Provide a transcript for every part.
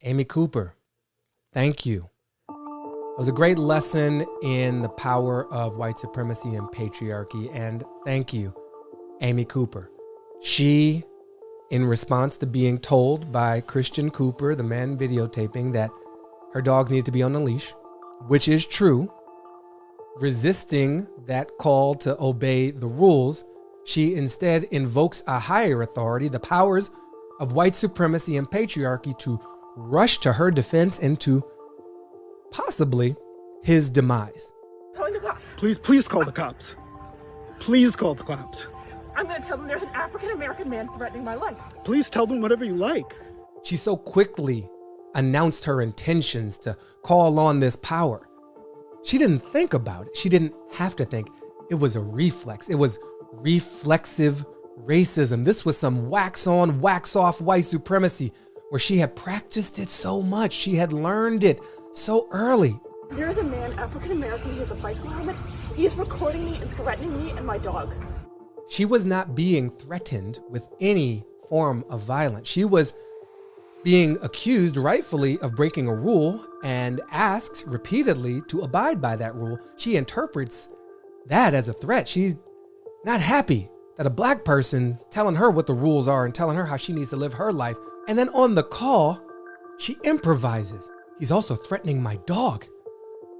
Amy Cooper, thank you. It was a great lesson in the power of white supremacy and patriarchy. And thank you, Amy Cooper. She, in response to being told by Christian Cooper, the man videotaping, that her dogs need to be on a leash, which is true, resisting that call to obey the rules, she instead invokes a higher authority, the powers of white supremacy and patriarchy, to rush to her defense and to possibly his demise. Calling the cops. Please call the cops. Please call the cops. I'm going to tell them there's an African-American man threatening my life. Please tell them whatever you like. She so quickly announced her intentions to call on this power. She didn't think about it. She didn't have to think. It was a reflex. It was reflexive racism. This was some wax on, wax off white supremacy where she had practiced it so much. She had learned it so early. There is a man, African-American, he has a bicycle helmet. He is recording me and threatening me and my dog. She was not being threatened with any form of violence. She was being accused rightfully of breaking a rule and asked repeatedly to abide by that rule. She interprets that as a threat. She's not happy that a black person telling her what the rules are and telling her how she needs to live her life. And then on the call, she improvises. He's also threatening my dog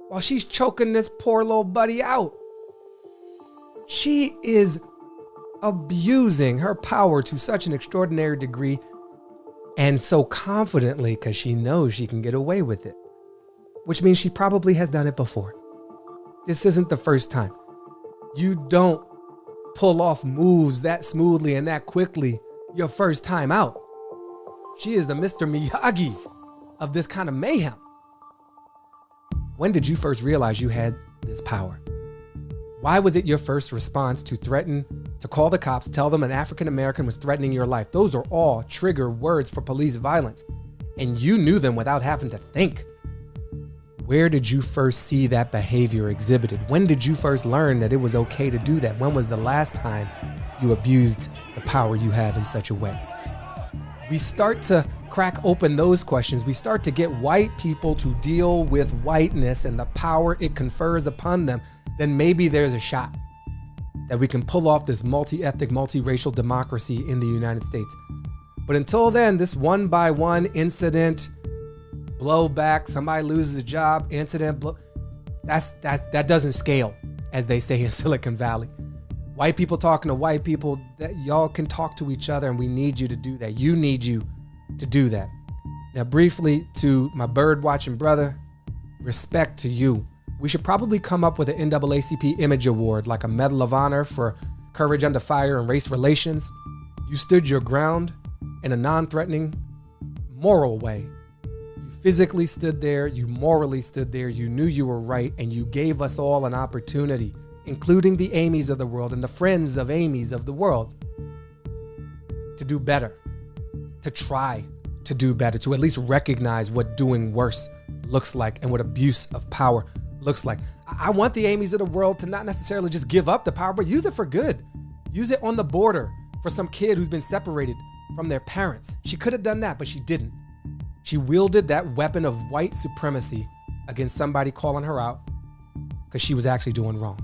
while she's choking this poor little buddy out. She is abusing her power to such an extraordinary degree, and so confidently because she knows she can get away with it, which means she probably has done it before. This isn't the first time. You don't pull off moves that smoothly and that quickly your first time out. She is the Mr. Miyagi of this kind of mayhem. When did you first realize you had this power? Why was it your first response to threaten, to call the cops, tell them an African-American was threatening your life? Those are all trigger words for police violence, and you knew them without having to think. Where did you first see that behavior exhibited? When did you first learn that it was okay to do that? When was the last time you abused the power you have in such a way? We start to crack open those questions. We start to get white people to deal with whiteness and the power it confers upon them. Then maybe there's a shot that we can pull off this multi-ethnic, multiracial democracy in the United States. But until then, this one by one incident, blowback, somebody loses a job, incident, that doesn't scale, as they say in Silicon Valley. White people talking to white people, that y'all can talk to each other, and we need you to do that. You need you to do that. Now, briefly, to my bird watching brother, respect to you. We should probably come up with an NAACP Image Award, like a Medal of Honor for courage under fire and race relations. You stood your ground in a non-threatening, moral way. You physically stood there, you morally stood there, you knew you were right, and you gave us all an opportunity, including the Amy's of the world and the friends of Amy's of the world, to do better, to try to do better, to at least recognize what doing worse looks like and what abuse of power looks like. I want the Amy's of the world to not necessarily just give up the power, but use it for good. Use it on the border for some kid who's been separated from their parents. She could have done that, but she didn't. She wielded that weapon of white supremacy against somebody calling her out because she was actually doing wrong.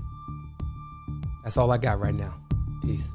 That's all I got right now. Peace.